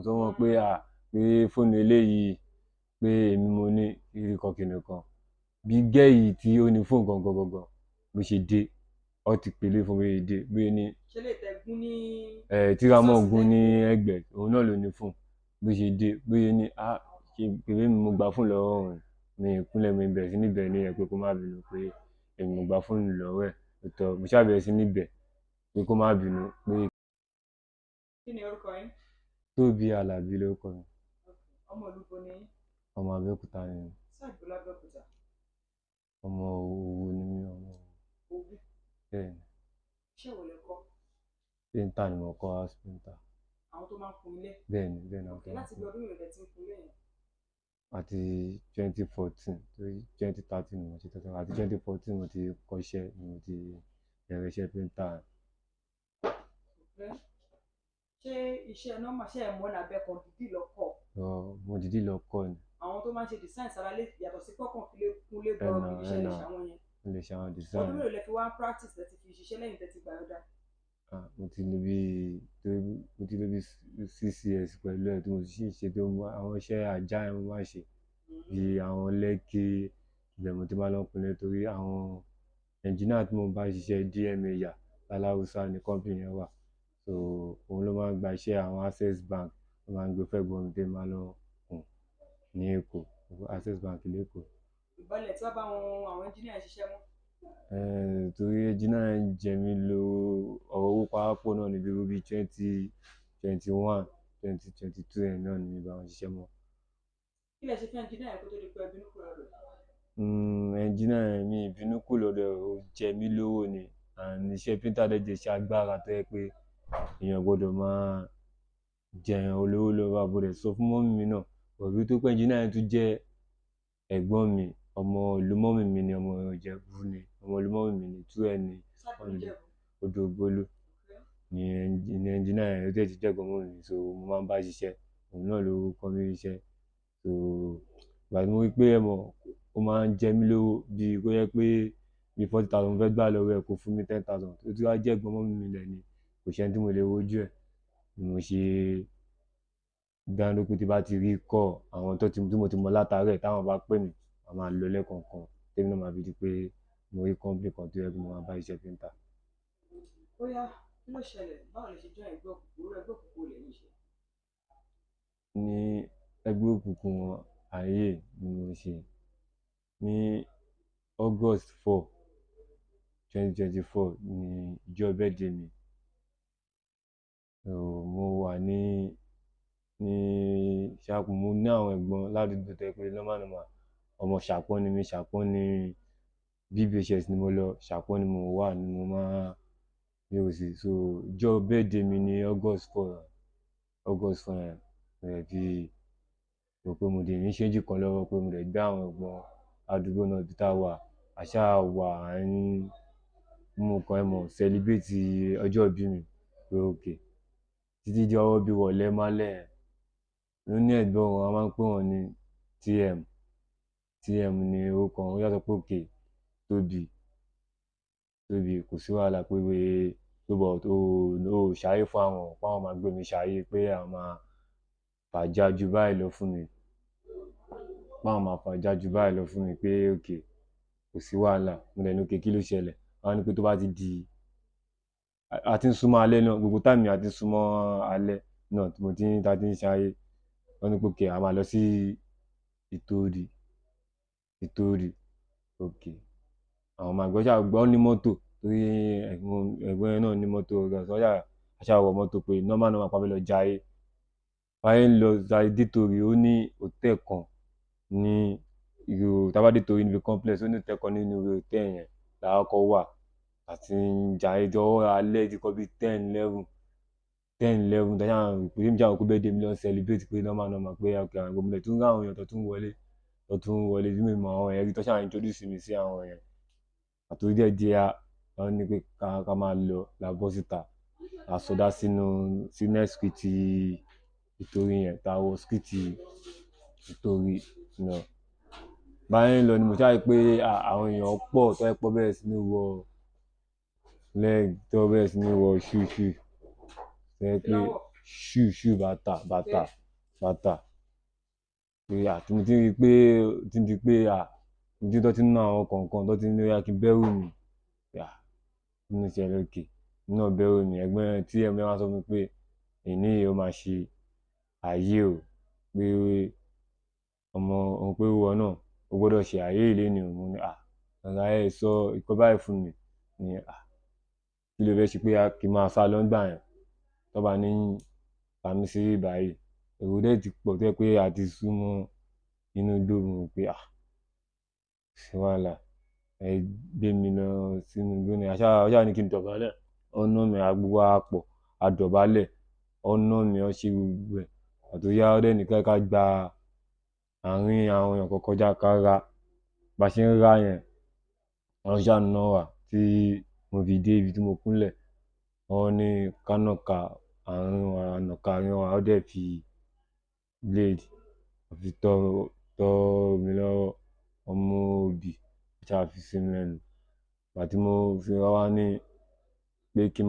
sọ wọn pé fóònù eléyìí pé èmi mo ní kìnìkan bí gẹ́yì tí ó ní fóònù gangan bó ṣe dé ọ ti pèlè fún mi dé bí ní. ṣe lè tẹ̀gún ní. Tí Ramon gún ní ẹgbẹ́ òun náà ló ní fóònù bó ṣe dé bóyá ní ṣe pèlè mi mo gba fóònù lọ́wọ́ òun mi ìkúnlẹ̀ mi bẹ̀rẹ̀ sí níbẹ̀ ní ẹ̀ pé kó má bínú pé èmi mo gba fóònù lọ́wọ́ ẹ̀ tọ́ mo ṣàbẹ̀rẹ̀ sí níbẹ̀ pé kó má bínú pé. Kí ni orúkọ yín? Tóbi Àlàbí lórúkọ mi. Ọmọ ìlú bo ni yín? Ọmọ Abẹ́òkúta ni mí. Sáàgbó l'Abẹ́òkúta. Ọmọ Òwu ni mí ọmọ Òwu. bẹ́ẹ̀ni. Iṣẹ́ wo lẹ kọ́? Painter ni mo kọ́, house painter. Àwọn tó máa ń kun ilé. Bẹ́ẹ̀ni àwọn tó máa ń láti bí ọdún mélòó lẹ ti ń kun ilé yẹn? Àti 2014 torí 2013 ni mo ṣe tẹ́tẹ́ àti 2014 mo ti kọ́ṣẹ́ mo ti bẹ̀rẹ̀ iṣẹ́ painter. Ṣé iṣẹ́ nọ́mà ṣe ẹ̀ mọ́ lábẹ́ kan dídì lọ kọ́? Mo dìdí lọ kọ́ ni. Àwọn tó máa ń ṣe design sára lé yàtọ̀ sí pọ́kàn fi lé kún lé bọ́ ibi iṣẹ́ lè ṣàwọn yẹn. Lè ṣe àwọn design. Ọdún mélòó lẹ fi wá practice lẹ ti fi ṣiṣẹ́ lẹ́yìn tẹ́ ti gbà yọ̀dá? Mo ti lò bí 6 years pẹ̀lú ẹ̀ tí mo sì ṣe tó àwọn iṣẹ́ ajá ẹ̀ mo máa ṣe bí àwọn lẹ́kì ibẹ̀ mo ti máa lọ pinnu torí àwọn engineer tí mo bá ṣiṣẹ́ DMA yà láláùsá ní company yẹn wà so òun ló máa ń gba iṣẹ́ àwọn Access Bank ló máa ń gbé fẹ́ gbọ́n mi máa lọ kùn ní Èkó Access Bank lÉkòó. Ìbọ̀lẹ̀ tí wọ́n bá àwọn engineer ṣiṣẹ́ mọ́. Torí engineer ń jẹ mí lo ọ̀rọ̀ owó pàápọ̀ náà níbi irú bí 2021 2022 ẹ̀ náà ni mi bá wọn ṣiṣẹ́ mọ́. Kí lẹ ṣe fẹ́ engineer kó tó di pé ẹbínú kúrò lọ́dọ̀? Engineer mi ìbínú kúrò lọ́dọ̀ ó jẹ mí lówó ni and iṣẹ́ painter dẹ̀ jẹ́ iṣẹ́ agbára tó yẹ pé èèyàn gbọ́dọ̀ máa jẹun olówó lọ́wọ́ àbúrò sọ fún mọ́mì mi náà òbí tó pé engineer yẹn tún jẹ́ ẹ̀gbọ́n mi ọmọ ìlú mọ́mì mi ni ọmọ Ìjẹ̀bú ni ọmọ ìlú mọ́mì mi ni tú ẹ̀ ní Odò Ògbólú ni engineer yẹn ó tẹ̀ ti jẹ́gbọ́n mọ́mì mi so mo máa ń bá ṣiṣẹ́ òun náà ló kọ́ mi iṣẹ́ so ìgbà tí mo rí pé ó máa ń jẹ mí lówó bíi kó yẹ pé bíi 40,000 mo fẹ́ gbà lọ́wọ́ ẹ̀ kó fún mi 10,000 tó tí wá jẹ́ ẹ̀gbọ́n mọ́mì mi lẹ̀ ni kò ṣẹ́ni tí mo lè wojú ẹ̀ ni mo ṣe dánlókù tí bá ti rí kọ́ àwọn tí mo ti mọ látàrẹ̀ táwọn bá pè mí a máa lọ lẹ́kọ̀ọ̀kan tèmi náà máa fi di pé mo rí company kan tó yẹ kí mo máa bá iṣẹ́ painter. Ó yá kí ló ṣẹlẹ̀ báwo lè ṣe jọ ẹgbẹ́ òkùnkùn lè ní ṣe? Ní ẹgbẹ́ òkùnkùn ayé ni mo ṣe ní August 4 2024 ní ìjọ birthday mi mo wà ní Ṣàpọ́n mo ní àwọn ẹ̀gbọ́n ládùúgbò tó yẹ pé normal ọmọ Ṣàpọ́n ni mi Ṣàpọ́n ni BBHS ni mo lọ Ṣàpọ́n ni mo wà ni mo máa yóò sí so ìjọ birthday mi ní August 4 yẹn rẹ̀ bí rò pé mo dé ní ṣéǹjì kan lọ́wọ́ pé mo lè gbé àwọn ẹ̀gbọ́n àdúgbò náà bí tá wà àṣà wà ń mú nǹkan ẹ̀ mọ̀ celebrate ọjọ́ ìbí mi pé okay títí di ọwọ́ bí wọlé málẹ̀ ló ní ẹ̀gbọ́n wọn a máa ń pè wọ́n ní TM ní orúkọ wọn yàtọ̀ pé òkè Tóbi kò sí wàhálà pé bọ̀ tó ṣàyè fún àwọn fáwọn máa gbé mi ṣàyè pé àwọn máa fàjà ju báyìí lọ fún mi pé òkè kò sí wàhálà mo lẹ́nu òkè kí ló ṣẹlẹ̀ wọ́n á ní pé tó bá ti di àti ń súnmọ́ alẹ́ náà gbogbo táìmì àti ń súnmọ́ alẹ́ náà tí mo ti ń ṣàyè wọ́n ní pé òkè a máa lọ sí Ìtòrí òkè àwọn ọmọ àgbẹ̀ ṣàgbọ́ ní mọ́tò torí ẹ̀gbọ́n yẹn náà ní mọ́tò ọ̀gá aṣáwọ̀ mọ́tò pé normal pàbí lọ jayé báyé ń lọ dé Ìtòrí ó ní hòtẹ́ẹ̀ kan ní ìrò tábàdé Ìtòrí níbi complex ó ní hòtẹ́ẹ̀ kan nínú hòtẹ́ẹ̀ yẹn làákọ́ wà àti jayé jọwọ́ alẹ́ ti kọ́ bí 10-11 dájà pé mi jáwọ́ kó bẹ́ẹ̀ dé mi lọ celebrate pé normal pé ọkẹ́ àwọn gbogbo tún ráwọn èèyàn tó tún wọlé bí mi mọ àwọn ẹ̀rí tó ṣáà introduce mi sí àwọn yẹn àtòrí díẹ̀ wọ́n ní pé ká máa lọ làbọ́ síta àsọdá sínú next street Ìtòrí yẹn táwọ̀ street Ìtòrí náà báyìí ń lọ ni mo ṣáà rí pé àwọn èèyàn pọ̀ tó ẹ pọ̀ bẹ̀rẹ̀ sí ní wọ ṣúṣú ṣe pé ṣú bàtà pé tí mo ti rí pé tí ń di pé mo ti tó ti ń ná àwọn kọ̀ọ̀kan tó ti ń lóyà kí n bẹ̀rù mi nínú ìṣẹ̀lẹ̀ òkè nínú bẹ̀rù mi ẹgbẹ́ tí ẹ̀mí wá sọ fún mi pé èní yìí ó máa ṣe ayé o pé ọmọ òun pé wọ náà ó gbọ́dọ̀ ṣe ayé ìléni òun ní ọ̀gá ẹ̀ sọ ìkọ́ báyìí fún mi ní kí ló fẹ́ ṣe pé kí n máa sá lọ nígbà yẹn tó bá ní fàmí sí báyìí èrò dẹ̀ ti pọ̀ tó yẹ pé a ti súnmọ́ inú igbó mi pé ṣe wàhálà ẹ gbé mi lọ sínú igbó ni ọṣà ní kí n dọ̀bálẹ̀ ọ̀nà mi agbowó àpọ̀ àdọ̀bálẹ̀ ọ̀nà mi ọṣẹ gbogbo ẹ̀ àtòyá ọdẹ nìkan ká gba àárín àwọn èèyàn kan kọjá ká ra bá ṣe ń ra yẹn wọ́n ṣáà ná wà tí mo fi dé ibi tí mo kúnlẹ̀ wọ́n ní kánọ̀ka àárín wa ànàka àárín wa ó dẹ̀ fi blade fi tọ́ mi lọ́wọ́ ọmọ òbí ṣáà fi sí mi lẹ́nu ìgbà tí mo fi wá ní pé kí n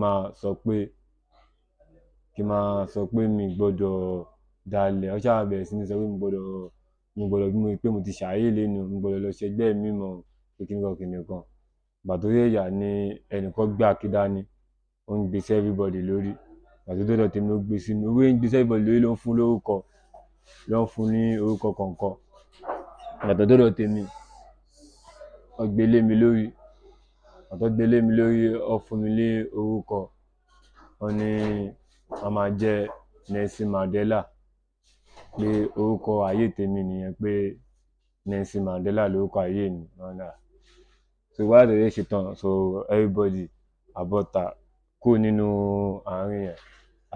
máa sọ pé mi gbọ́dọ̀ dalẹ̀ ó ṣáà bẹ̀rẹ̀ sí ní sọ pé mi gbọ́dọ̀ bí mo rí pé mo ti ṣàyè lẹ́nu mi gbọ́dọ̀ lọ ṣẹgbẹ́ mi mọ̀ pé kí nìkan ìgbà tó yẹ ìyá ni ẹnìkan gbé àkídá ni ó ń gbé sí everybody lórí ìgbà tó dọ̀dọ̀ tèmi ó gbé sí mi owó ń gbé sí everybody lórí ló ń fún lórúkọ ló ń fún ní orúkọ kọ̀ọ̀kan ìgbà tó dọ̀dọ̀ tèmi ó gbé lé mi lórí ó fún mi ní orúkọ wọ́n ní wọ́n máa jẹ́ Nelson Mandela pé orúkọ ayé tèmi nìyẹn pé Nelson Mandela lórúkọ ayé mi so wá lè ṣe tán so everybody abọ́ta kó nínú àárín yẹn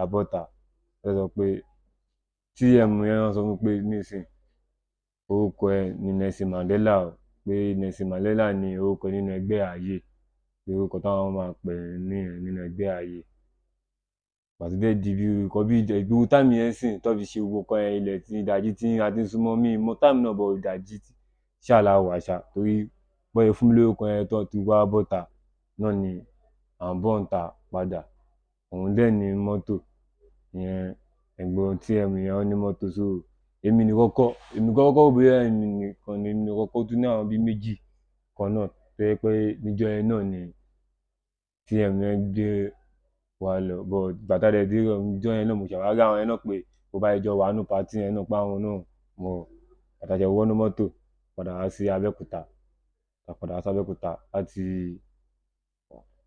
abọ́ta ẹ sọ pé tí ẹ̀mú yẹn sọ fún pé nísìn orúkọ ẹ ní Nelson Mandela o pé Nelson Mandela ní orúkọ nínú ẹgbẹ́ ayé pé orúkọ táwọn máa pè nínú ẹgbẹ́ ayé pàtó dé di bí orúkọ bí ìgboro táìmù yẹn sìn tó fi ṣe gbogbo kan yẹn ilẹ̀ tí ìdajì tí a ti ń súnmọ́ mí mọ́ táìmù náà bọ̀ ìdajì ṣàlà wàṣà torí bọ́yẹ fún mi lórúkọ yẹn tó ti wá bọ́ta náà ni à ń bọ̀ ń ta padà òun dẹ̀ ní mọ́tò ìyẹn ẹ̀gbọ́n tí ẹ̀mú yẹn ní mọ́tò so èmi kọ́kọ́ bóyá èmi nìkan ni èmi kọ́kọ́ tún ní àwọn bíi méjì kan náà tó yẹ pé níjọ́ yẹn náà ni tí ẹ̀mú yẹn gbé wa lọ bọ̀ bàtà dẹ̀ dé níjọ́ yẹn náà mo ṣàwárí àwọn yẹn náà pé bó bá ìjọ wà nù pàtí yẹn náà pa àwọn náà mọ̀ bàtà jẹ́ wọnú mọ́tò padà wá sí Abẹ́òkúta láti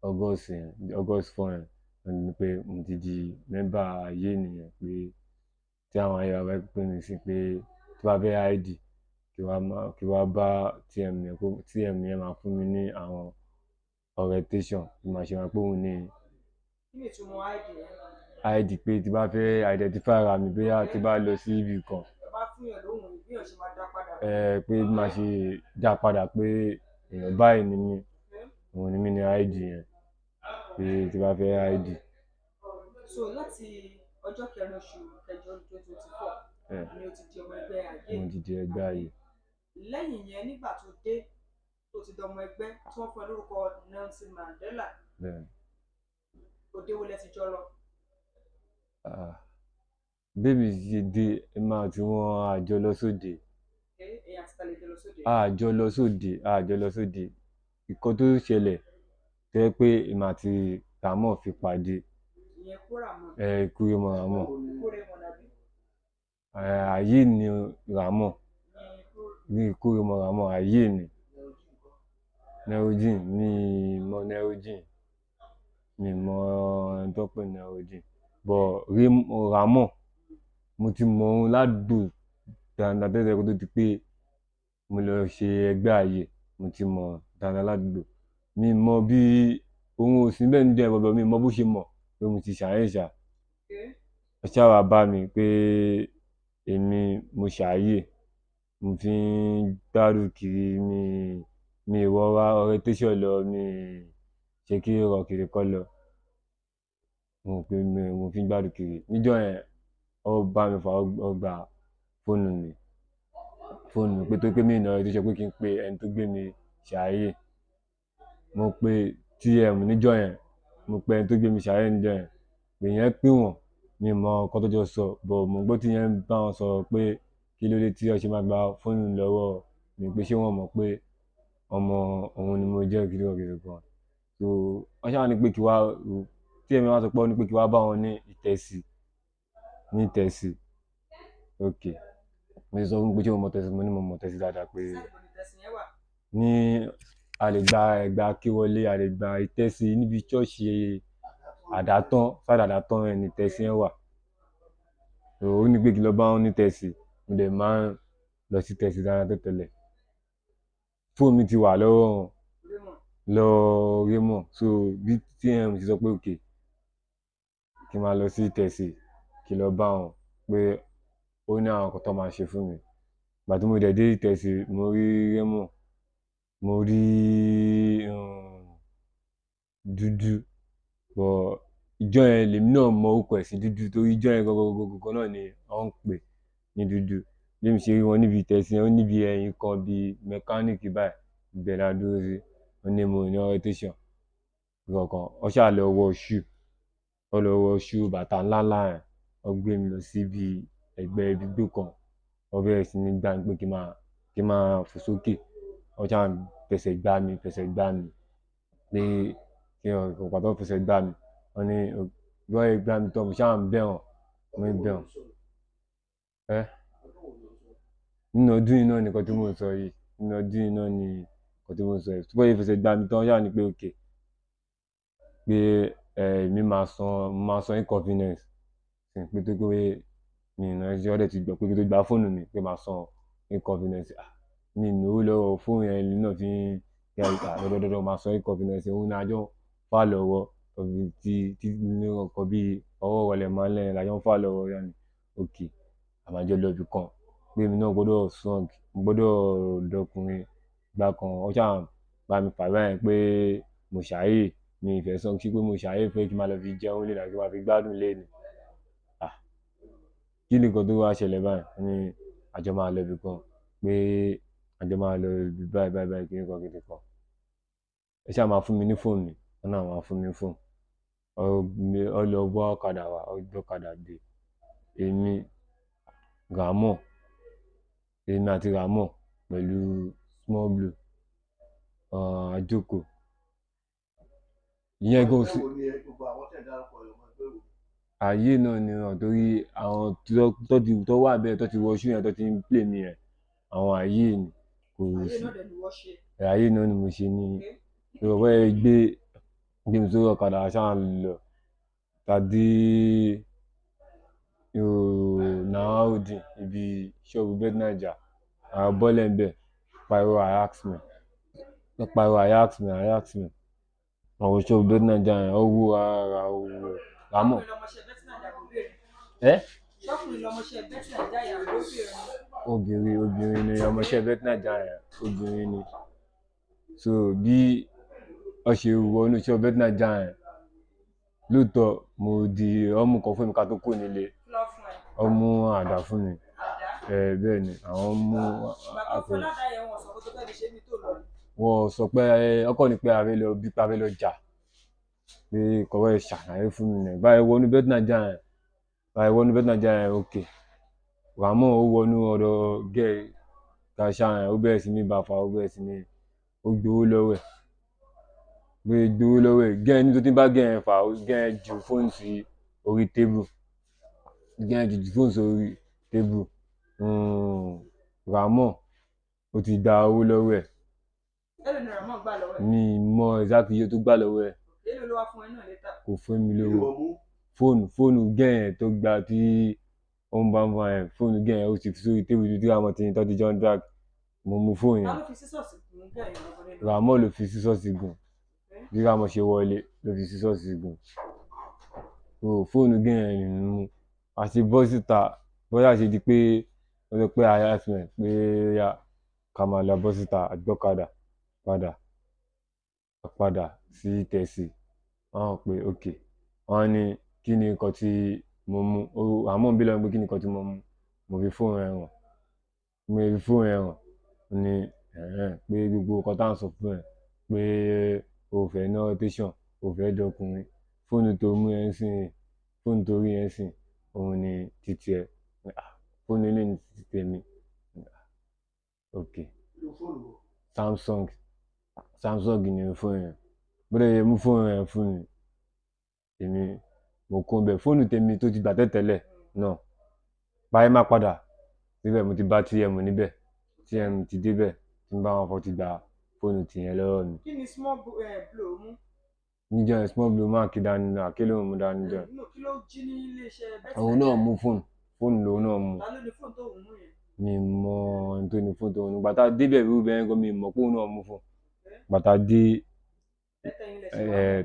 August 4 yẹn ni pé mo ti di mẹ́mbà ayé nìyẹn pé tí àwọn ayé wa bá pè mí sí pé tí wàá fẹ́ ID kí wàá bá TM yẹn máa fún mi ní àwọn orientation bí màá ṣe máa pé òun ní kí ni ìtumọ̀ ID yẹn? ID pé tí bá fẹ́ identify ara mi bóyá tí bá lọ sí ibì kan ẹ bá fún yàn lóhùn bí yàn ṣe máa dá padà. pé bí màá ṣe dá padà pé èèyàn báyìí ni mí òun ni mí ní ID yẹn pé tí bá fẹ́ ID. so láti ọjọ́ kẹrin oṣù kẹjọ 2024 ni o ti di ọmọ ẹgbẹ́ ayé. mo ti di ẹgbẹ́ ayé. lẹ́yìn yẹn nígbà tó dé tó ti dọmọ ẹgbẹ́ tí wọ́n fún ẹ lórúkọ Nelson Mandela òde wo lẹ ti jọ lọ. bébì ṣe dé ẹ máa tí wọ́n àjọ lọ sóde. èèyàn àti tàlejò lọ sóde. àjọ lọ sóde ìkan tó ṣẹlẹ̀ tó yẹ pé èmi àti Ràmọ́ fi pàdé. ìyẹn Kúràmọ́. Kúrèmọ́ Ràmọ́. Kúrèmọ́ dàbí. ayé ni Ràmọ́ ní Kúrèmọ́ Ràmọ́ ayé ni Nerojin mi mọ Nerojin mi mọ ẹni tó pè Nerojin bọ̀ Ràmọ́ mo ti mọ òun ládùúgbò dáadáa tẹ́lẹ̀ kó tó di pé mo lọ ṣe ẹgbẹ́ ayé mo ti mọ dáadáa ládùúgbò mi mọ bí òun ò sí bẹ́ẹ̀ ní jẹ́ bọ̀bọ̀ mi mọ bó ṣe mọ̀ pé mo ti ṣàyẹ̀ṣà ó ṣàwà bá mi pé èmi mo ṣàyè mo fi ń gbádùn kiri mi ìwọ́ra orientation lọ mi ṣe kí rọ kiri kọ́ lọ mo fi ń gbádùn kiri níjọ́ yẹn ó bá mi fà ó gba fóònù mi pé tó pé mi ìnáwó orientation pé kí n pe ẹni tó gbé mi ṣàyè mo pe TM níjọ́ yẹn mo pe ẹni tó gbé mi ṣàyè níjọ́ yẹn pé yẹn pín wọn mi mọ nǹkan tó jọ sọ bọ̀ mo gbọ́ tí yẹn bá wọn sọ̀rọ̀ pé kí ló dé tí wọ́n ṣe máa gba fóònù lọ́wọ́ mi pé ṣé wọ́n mọ̀ pé ọmọ òun ni mo jẹ́ gidi gan. So wọ́n ṣáà ní pé kí wá tí èmi wá sọ pé ó ní pé kí wá bá wọn ní Ìtẹ̀sí ok mo ti sọ fún pé ṣé mo mọ Ìtẹ̀sí mo ní mo mọ Ìtẹ̀sí dáadáa pé ní a lè gba Ẹ̀gbá Akínwọlé a lè gba Ìtẹ̀sí níbi ṣọ́ọ̀ṣì Àdátán ẹ̀ ní Ìtẹ̀sí yẹn wà. Ó ní pé kí lọ bá wọn ní Ìtẹ̀sí mo dẹ̀ máa ń lọ sí Ìtẹ̀sí dáadáa tẹ́lẹ̀. Fóònù mi ti wà lọ́wọ́ Raymond so bí TM ti sọ pé òkè kí n máa lọ sí Ìtẹ̀sí kí lọ bá wọn pé ó ní àwọn nǹkan tó máa ṣe fún mi. Ìgbà tí mo dẹ̀ dé Ìtẹ̀sí mo rí Raymond mo rí Dúdú bọ̀ ìjọ yẹn lèmi náà mọ orúkọ ẹ̀ sí Dúdú torí ìjọ yẹn gangan náà ni wọ́n ń pè ní Dúdú. Bí mi ṣe rí wọn níbi Ìtẹ̀sí yẹn ó níbi ẹ̀yìn kan bíi mẹkáníìkì báyìí ibẹ̀ la dúró sí wọ́n ní mo ní orientation kankan wọ́n ṣáà lọ wọ ṣú bàtà ńláńlá yẹn wọ́n gbé mi lọ síbi ẹgbẹ́ ibùgbé kan wọ́n bẹ̀rẹ̀ sí ní gbá mi pé kí n máa fò sókè wọ́n ṣáà fẹsẹ̀ gbá mi pé kí n pàtó fẹsẹ̀ gbá mi wọ́n ní bọ́ọ̀ gbá mi tán mo ṣáà ń bẹ̀ wọ́n nínú ọdún yìí náà nìkan tí mò ń sọ yìí tí bọ́ọ̀ fẹsẹ̀ gbá mi tán wọ́n ṣáà ní pé òkè pé èmi máa san inconvenience pé tó pé mi ìná ẹṣẹ́ ọ̀dẹ̀ ti gbọ́ pé kí tó gba fóònù mi pé máa san inconvenience mi ìnáwó lọ́wọ́ fóònù yẹn náà fi ń kí dandan máa san inconvenience òun ní àjọ fà lọ́wọ́ tí ní ọkọ̀ bíi ọwọ́ wọlé máa ń lẹ́yìn lájọ́ ń fà lọ́wọ́ yá ni òkè àmàjọ lọ ibì kan pé èmi náà gbọ́dọ̀ strong gbọ́dọ̀ dọkùnrin gbà kan wọ́n ṣáà bá mi fà báyẹn pé mo ṣàyè mi ìfẹ́ sọ sí pé mo ṣàyè fẹ́ kí n máa lọ fi jẹun lé náà kí n máa fi gbádùn lé ni kí ni nǹkan tó wá ṣẹlẹ̀ báyìí ní àjọ máa lọ ibì kan pé àjọ máa lọ ibi báyìí kí nǹkan gidi kan ẹ ṣáà máa fún mi ní fóònù mi wọn náà máa fún mi fóònù ọ lọ wá ọ̀kadà wá ọjọ́ ọ̀kadà dé èmi àti Ramon pẹ̀lú Small Blue àjókòó ìyẹn gan sí ayé náà ni hàn torí àwọn tó wà bẹ́ẹ̀ tó ti wọ ṣú yẹn tó ti ń play mi yẹn àwọn ayé ni kò sí ayé náà ni mo ṣe ní ìrọ̀wọ́ ẹ gbé mi sórí ọ̀kadà ṣáà ń lọ tàdé Naharaudeen ibi ṣọ́ọ̀bù Betnaija àwọn bọ́ọ̀lẹ̀ ń bẹ̀ pariwo Ayax me àwọn ṣọ́ọ̀bù Betnaija yẹn ó wú ara owó Ramon. Obìnrin ni ọmọọṣẹ́ Betnaija yẹn obìnrin ni so bí ọ ṣe wọnú ṣọ́ọ̀bù Betnaija yẹn lóòótọ́ mo di ọmú kan fún mi ká tó kù nílé ọmú àdá fún mi bẹ́ẹ̀ ni àwọn mú àpò wọ́n sọ pé ọkọ ní pé ààrẹ lọ jà pé kọ̀wé ṣàlàyé fún mi náà báyìí wọnú Betnaija yẹn òkè Ramon ó wọnú ọ̀dọ̀ gẹ́ẹ̀ kàṣà yẹn ó bẹ̀rẹ̀ sí ní bàfà ó gbowó lọ́wọ́ ẹ̀ gẹ́ẹ̀ ní tó ti bá gẹ́ẹ̀ yẹn fà ó gẹ́ẹ̀ ju fóònù sí orí tébù Ramon ó ti gba owó lọ́wọ́ ẹ̀. Èló ni Ramon gbà lọ́wọ́ ẹ̀? Mi mọ exactly iye tó gbà lọ́wọ́ ẹ̀. Èló ló wá fún ẹ náà létà? Kò fún mi lówó. Fóònù gẹ́ẹ̀ yẹn tó gba tí ó ń bá ń bá yẹn fóònù gẹ́ẹ̀ yẹn ó ti fi sórí tébù tí Ramon ti ń tọ́jú John Drag mo mú fóònù yẹn. Ta ló fi sísọ̀sì gùn gẹ́ẹ̀ yẹn lọ́wọ́ nínú? Ramon ló fi sísọ̀sì gùn bí Ramon ṣe wọlé ló fi sísọ̀sì gùn. Fóònù gẹ́ẹ̀ yẹn ni mú àti bọ́ síta bóyá ṣe di pé wọ́n sọ pé harassment pé ya ká máa lọ bọ́ síta àgbọ́kadà padà sí Ìtẹ̀sí wọ́n pé ok wọ́n ní kí ni nǹkan tí mo mú àmọ́ bí lọ́wọ́ pé kí ni nǹkan tí mo mú mo fi fóònù ẹ̀ hàn ní pé gbogbo nǹkan tá à ń sọ fún ẹ pé o fẹ́ ní orientation o fẹ́ dọkùnrin fóònù tó mú ẹ ń sìn fóònù tó rí ẹ ń sìn òun ni títí ẹ fóònù ilé ní títí tèmi ok Samsung ni fóònù yẹn bó dẹ̀ yẹ mú fóònù yẹn fún mi èmi mo kó bẹ̀ fóònù tèmi tó ti gbà tẹ́tẹ́lẹ̀ náà báyìí má padà síbẹ̀ mo ti bá TM níbẹ̀ TM ti débẹ̀ tí n bá wọn fọ́ ti gba fóònù tìyẹn lọ́wọ́ mi. kí ni small blow mú. níjọ yẹn small blow máa kí dání náà kí ló ń mú dání jọ. kí ló jí ní iléeṣẹ́ bẹ́tẹ̀. òun náà mú fóònù lòun náà mú. ta ló ní fóònù tó ń mú yẹn. mi mọ ẹni tó ní fóònù tó ń mú gbàtà débẹ̀ bí bẹ́ẹ̀ gan mi mọ̀ pé òun náà mú fóònù gbàtà dé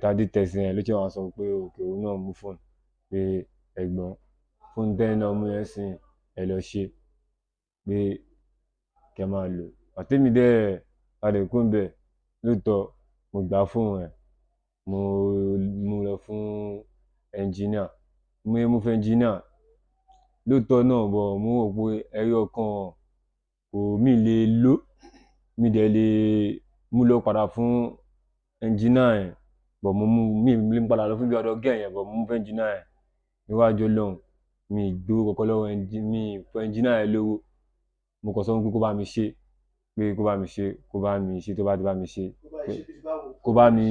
tàdí tẹ̀sí yẹn ló ṣe wọn sọ pé òkè òun náà mú fóònù pé ẹ̀gbọ́n fóònù tẹ́yìn náà mú yẹn sìn ẹ lọ ṣe pé kẹ́ máa lò àtẹ́mi dẹ́ adẹ̀kùn bẹ̀ lóòótọ́ mo gbà fóònù ẹ̀ mo mú lọ fún ẹnjìníà mo yẹ mú fún ẹnjìníà lóòótọ́ náà bọ̀ mo wò pé ẹyọ kan kò mí lè lò mí dẹ̀ lè mú lọ padà fún ẹnjìníà yẹn bọ̀ mo mú mi lè padà lọ fún bí ọdọ gẹ̀ yẹn bọ̀ mo mú fún ẹnjìníà yẹn níwájú Ọlọ́run mi gbowó kọ́kọ́ lọ́wọ́ mi fún ẹnjìníà yẹn lówó mo kàn sọ fún pé kó bá mi ṣe tó bá ti bá mi ṣe kó bá mi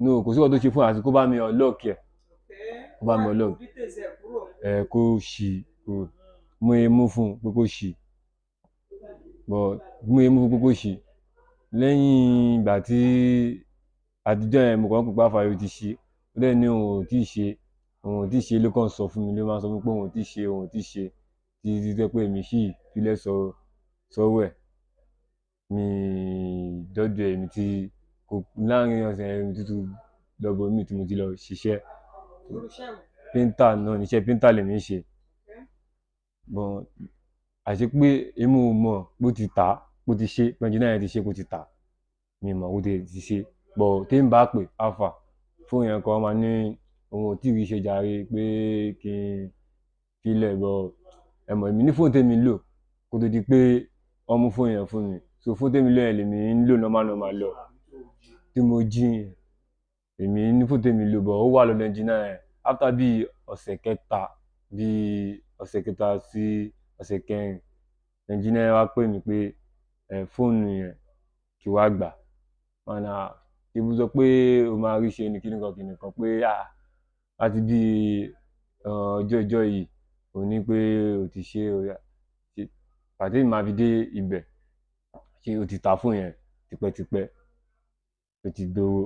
no kò sí ọ̀dọ́ tó ṣe fún àti kó bá mi ọlọ́ọ̀kì ẹ̀ kó bá mi ọlọ́ọ̀kì kó ṣì mo yẹ mú fún pé kó ṣì bọ̀ mo yẹ mú fún pé kó ṣì lẹ́yìn ìgbà tí àtijọ́ yẹn mo kàn ń pè pàfà yóò ti ṣe ó dẹ̀ ní òun ò tí ì ṣe ló kàn sọ fún mi ló máa sọ fún mi pé òun ò tí ì ṣe títí tẹ́ pé èmi sì filẹ̀ sọ́wọ́ ẹ̀ mi dọ́dọ̀ èmi tí kò láàrin ọ̀sẹ̀ ẹ̀rìn tútù lọ́bọ̀ mi tí mo ti lọ ṣiṣẹ́ píńtà náà níṣẹ́ píńtà lèmi ń ṣe bọ́n àti pé èmi ò mọ̀ bó ti tà bó ti ṣe pẹ̀jù náà ti ṣe kó ti tà mi mọ̀ bó ti ṣe bọ̀ tí ń bá pè alpha fún yẹn kan máa ní ohun ò tí ì ṣe jàre pé kí n filẹ̀ bọ̀ ẹ mọ̀ èmi ní fóònù tèmi lò kó tó di pé wọ́n mú fóònù yẹn fún mi so fóònù tèmi lò yẹn lèmi ń lò normal lọ tí mo jí yẹn èmi ní fóònù tèmi lò bọ̀ ó wà lọ́dọ̀ ẹnjìníà yẹn after bí ọ̀sẹ̀ kẹta sí ọ̀sẹ̀ kẹrin ẹnjìníà wá pè mí pé fóònù yẹn kí wá gbà mana ibu sọ pé o máa rí ṣe ní kíníkan pé láti bí ọjọ́ yìí ò ní pé o ti ṣe pàtẹ́ ìmáa fi dé ibẹ̀ ṣé o ti ta fóònù yẹn tipẹ́tipẹ́ o ti gbowó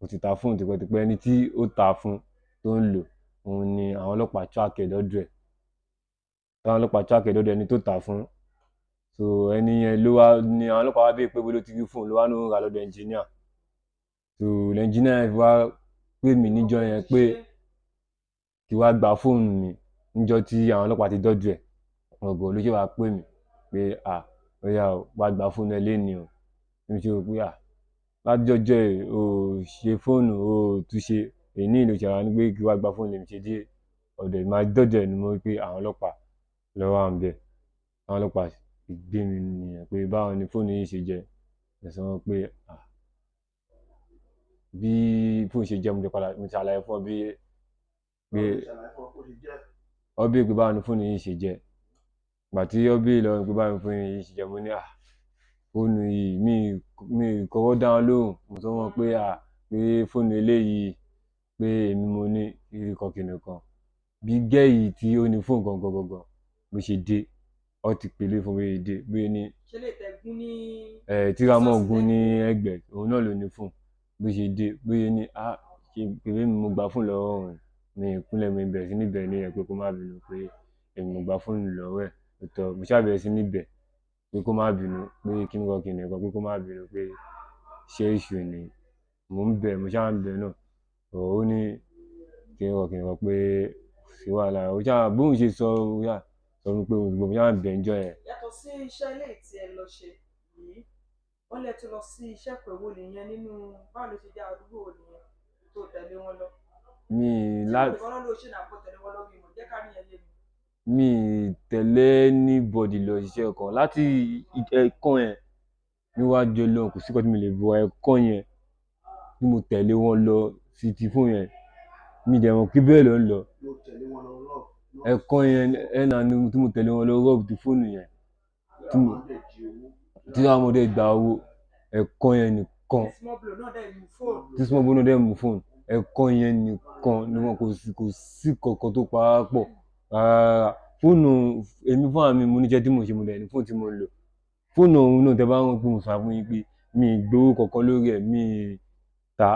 o ti ta fóònù tipẹ́tipẹ́ ẹni tí ó ta fún tó ń lò òun ni àwọn ọlọ́pàá track ẹ̀dọ́dọ̀ ẹni tó ta fún so ẹni yẹn ló wá ní àwọn ọlọ́pàá wá bèèrè pé bó ló ti rí fóònù ló wá ló ń ra lọ́dọ̀ ẹnjìníà so ẹnjìníà wá pè mí níjọ́ yẹn pé kí wá gba fóònù mi níjọ́ tí àwọn ọlọ́pàá ti dọ́dọ̀ ẹ̀ ọ̀gọ̀ ló ṣe wá pè mí pé ó yá wá gba fóònù ẹ lénìí o mo ṣe rò pé lájọjọ́ ẹ̀ o ṣe fóònù o túnṣe èyí ìlú ṣàrà ní pé kí wá gba fóònù lèmi ṣe dé ọ̀dọ̀ máa dọ́dọ̀ ẹ̀ ni mo rí pé àwọn ọlọ́pàá lọ́wọ́ à ń bẹ̀ àwọn ọlọ́pàá gbé mi nìyẹn pé báwo ni fóònù yìí ṣe jẹ́ ẹ̀sán wọn pé bí fóònù ṣe jẹ́ mo ti ṣàlàyé fún ọ bí pé ọ bí pé báwo ni fóònù yìí ṣe jẹ́ ìgbà tí ọ bí lọ pé báwo ni fóònù yìí ṣe jẹ́ mo ní fóònù yìí mi kọ́kọ́ dá wọn lóhùn mo sọ wọn pé pé fóònù eléyìí pé èmi mo ní kìnìkan bí gẹ́yì tí ó ní fóònù gangan bó ṣe dé ọ ti pèlè fún mi dé bí ní ṣe lè tẹ̀gún ní tíramọ̀ gún ní ẹgbẹ́ òun náà ló ní fóònù bó ṣe dé bóyá ní ṣe pèlè mi mo gbà fóònù lọ́wọ́ òun mi ìkúnlẹ̀ mi bẹ̀rẹ̀ sí níbẹ̀ ní ẹ̀ pé kó má bínú pé èmi mo gbà fóònù lọ́wọ́ ẹ̀ tó mo ṣàbẹ̀rẹ̀ sí níbẹ̀ pé kó má bínú pé kìnìkan pé kó má bínú pé ṣé ìṣù ni mo ń bẹ̀ mo ṣáà ń bẹ̀ náà ó ní kìnìkan pé sí wàhálà ó ṣáà bóun ṣe sọ sọ fún pé mo ṣáà ń bẹ̀ ń jọ yẹn. yàtọ̀ sí iṣẹ́ ilé tí ẹ lọ ṣe yìí wọ́n lè tún lọ sí iṣẹ́ pẹ̀wò nìyẹn nínú báwo ló ṣe jẹ́ àdúgbò nìyẹn tó tẹ̀lé wọn lọ. mi tẹ̀lé anybody lọ ṣiṣẹ́ kan láti ẹ̀kọ́ yẹn níwájú Ọlọ́run kò sí kan tí mi lè bọ ẹ̀kọ́ yẹn tí mo tẹ̀lé wọn lọ sí ti fún yẹn mi dẹ̀ mọ̀ pé bẹ́ẹ̀ ló ń lọ ẹ̀kan yẹn ẹ̀nà ni tí mo tẹ̀lé wọn lọ rọ́ọ̀bù fóònù yẹn tí àwọn ọmọdé gba owó ẹ̀kan yẹn nìkan tí small blow náà dẹ̀ mú fóònù. tí small boy náà dẹ̀ mú fóònù ẹ̀kan yẹn nìkan ni wọn kò sí kankan tó pa á pọ̀ rárá. Fóònù èmi fún àmì mo níṣẹ́ tí mo ṣe mo dẹ̀ ní fóònù tí mo ń lò fóònù ọ̀hún náà tẹ bá wọn pé mo sọ fún yín pé mi ì gbowó kankan lórí ẹ̀ mi ì ta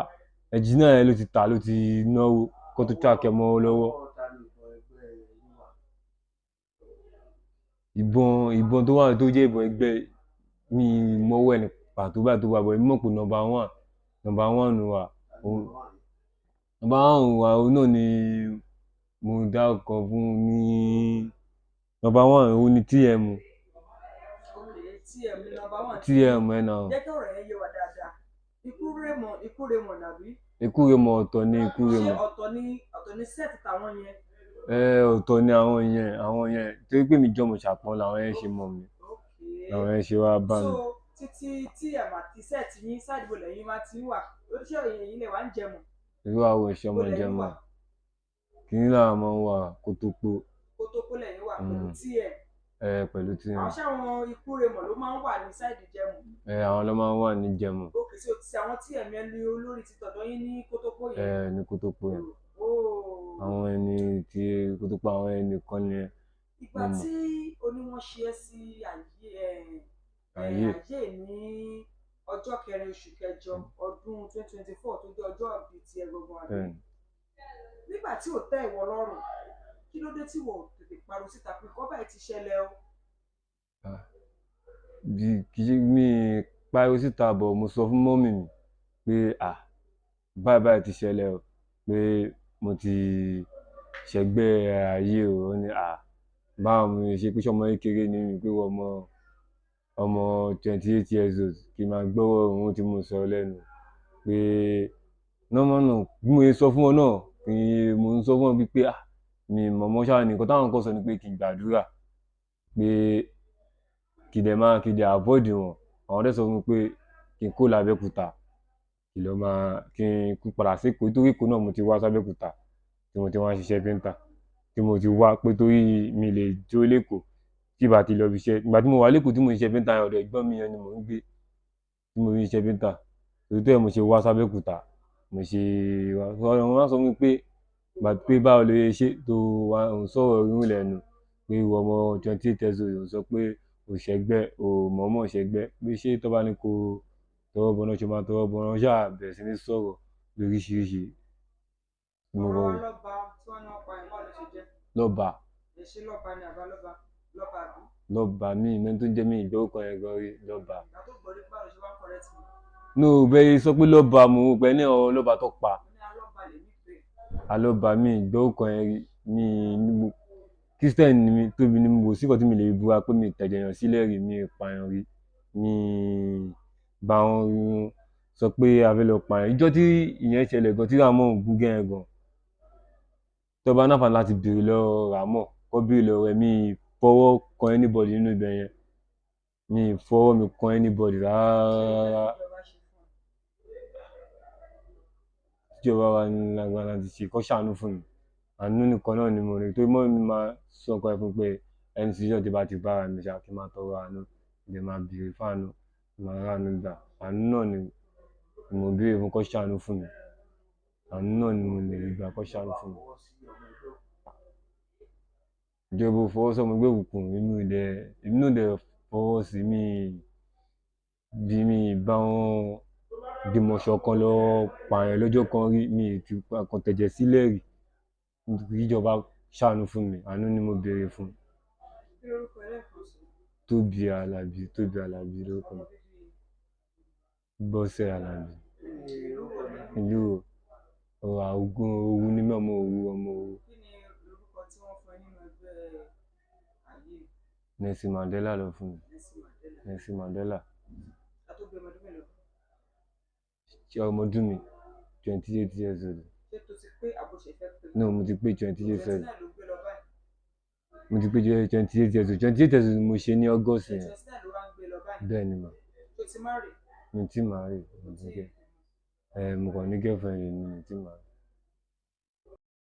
ẹ̀jìnà ẹ̀ ló ti tà ló ti náwó kó tó tíráàkì ẹ̀ mọ́ lọ́wọ́. ìbọn tó wà tó jẹ́ ìbọn ẹgbẹ́ mi mọ́wọ́ ẹ̀ ní pàtó báyìí tó wà bọ̀ èmi mọ̀ pé number one wa òun náà ni mo dá ọkọ̀ fún ní number one òun ni TM. TM ni number one. TM ẹ̀ náà. jẹ́ kí ọ̀rọ̀ yẹn yé wa dáadáa ikú Raymond nàbí. Ikú Raymond ọ̀tọ̀ ni ikú Raymond. ṣé ọ̀tọ̀ ni set tàwọn yẹn. Ọ̀tọ̀ ni àwọn yẹn torí pé mi jọmọ ṣàpọ́n làwọn yẹn ṣe mọ̀ mi làwọn yẹn ṣe wá bá mi. so títí TM àti set yín ṣáàdìbò lẹ́yìn máa ti wà oríṣiríṣi èyí lè wá ń jẹmọ. irú àwọn ìṣe ọmọ jẹmọ kìíní làwọn máa ń wà Kótópó lẹ́yìn wà pẹ̀lú TM. Pẹ̀lú TM. àwọn sáwọn ikú Raymond ló máa ń wà ní sáìdì jẹmọ. Àwọn ló máa ń wà ní jẹmọ. òkè sí òtítì àwọn TM yẹn ní olórí ti tọ̀dọ̀ yín ní Kótópó yẹn. Ní Kótópó yẹn àwọn ẹni tí Kótópó àwọn ẹni kan ni ẹ. ìgbà tí oníwọ̀n ṣe é sí àyè ní ọjọ́ 4 oṣù kẹjọ ọdún 2024 tó jẹ́ ọjọ́ ìbí ti ẹgbẹ̀gbọ̀n àbí. nígbà tí ò tẹ́ ìwọ lọ́rùn kí ló dé tí wọ́n tètè pariwo síta pé kọ́ báyìí ti ṣẹlẹ̀ o. mi pariwo síta bọ̀ mo sọ fún mọ́mì mi pé báyìí ti ṣẹlẹ̀ o pé mo ti ṣẹgbẹ́ ayé o ó ní báwo mo ṣe pé sọmọ kékeré ni mi pé ọmọ 28 years old kí n máa gbọ́wọ́ ohun tí mo sọ lẹ́nu pé nọ́mọ́ náà bí mo ṣe sọ fún ọ náà mo ń sọ fún ọ pé mi mọ̀mọ́ ṣáà nìkan táwọn kan sọ ni pé kí n gbàdúrà pé kí dẹ̀ avoid wọn àwọn dẹ̀ sọ fún mi pé kí n kó l'Abẹ́òkúta kí n kú padà sí Èkó torí Èkó náà mo ti wá s'Abẹ́òkúta tí mo ti wá ṣiṣẹ́ pẹ́ńtà tí mo ti wá pé torí mi lè jó l'Ékòó tí ìbá ti lọ bí iṣẹ́ ìgbà tí mo wà l'Ékòó tí mo ṣiṣẹ́ pẹ́ńtà yẹn ọ̀dọ̀ ẹ̀gbọ́n mi yẹn ni mò ń gbé tí mo fi ṣiṣẹ́ pẹ́ńtà torí tó yẹ mo ṣe wá s'Abẹ́òkúta mo ṣe wá wọ́n wá sọ fún mi pé ìgbà pé báwo ló ṣe tó wá òun sọ̀rọ̀ irun lẹ́nu pé ìwọ ọmọ 28 years old òun sọ pé òṣègbè mọ̀ọ́mọ̀ ṣẹgbẹ́ pé ṣé tó bá ní kó tọwọ́ bọná ṣe máa tọwọ́ bọná ṣáà bẹ̀rẹ̀ sí ní sọ̀rọ̀ lóríṣiríṣi. ọ̀rọ̀ lọ́ba tí wọ́n náà pa ẹ̀kọ́ ló ṣe jẹ́. lọ́ba. èsì lọ́ba ni àbá lọ́ba àbí. lọ́ba mi ìmọ̀ tó jẹ́ mi ìgbọ́wọ́ kan yẹn gan rí lọ́ba. ìgbà tó gbọ́ nípa ló ṣe wá correct mi. no bẹ́ẹ̀ sọ pé lọ́ba mo pẹ́ ní ọ lọ́ba tó pa. ní alọ́ba lè ní pé. alọ́ba mi ìgbọ́wọ́ kan yẹn rí mi níbo Christian ni mi tóbi ni mo wò sí kan tí mi lè búra pé mi tẹ̀jẹ̀yàn sílẹ̀ rí mi pààyàn rí mi bá wọn sọ pé a fẹ́ lọ pààyàn ìjọ tí ìyẹn ṣẹlẹ̀ gan tí Ràmọ́ gún gẹ́yẹn gan tó bá náfà láti béèrè lọ Ràmọ́ kó béèrè lọ rẹ̀ mi fọwọ́ kan anybody nínú ibẹ̀ yẹn mi fọwọ́ mi kan anybody rárá. tíjọba wa ní lágbára láti ṣe kó ṣàánú fún mi àánú nìkan náà ni mo rí torí mọ́ mi máa sọ ọkọ ẹ fún pé ẹni tí ìjọba bá ti bára mi ṣáà kí n máa tọrọ àánú ìdè máa béèrè fáànù máa ránu gbà àánú náà ni mo béèrè fún kó ṣàánú fún mi àánú náà ni mo lè gbà kó ṣàánú fún mi. ìjọba ò fọwọ́ sọ́mọ gbé òkùnkùn inú ìdẹ fọwọ́ sí mi bá wọn gbìmọ̀ ṣọ̀kan lọ pààyàn lọ́jọ́ kan rí mi ti kàn tẹ̀jẹ̀ sílẹ̀ rí ìjọba ṣàánú fún mi àánú ni mo béèrè fún. Tóbi Àlàbí lórúkọ mi. Bọ́sẹ̀ Àlàbí. ìlú Òwu ní mọ́mọ Òwu ọmọ Òwu. kí ni orúkọ tí wọ́n fún ẹ nínú ẹgbẹ́ ayé? Nelson Mandela lọ fún mi. Nelson Mandela. àtọ́gbẹ́ ọmọdún mélòó? ṣé ọmọdún mi 28 years old. ṣé tó ti pé àbòṣe fẹ́ pé? no mo ti pé 28 years old. 29 ló gbé lọ báyìí. mo ti pé 28 years old 28 years old mo ṣe ní August yẹn. 29 ló wá ń gbé lọ báyìí. bẹ́ẹ̀ ni mà. tó ti marry? mi ti marry mo kàn ní girlfriend mi ti marry.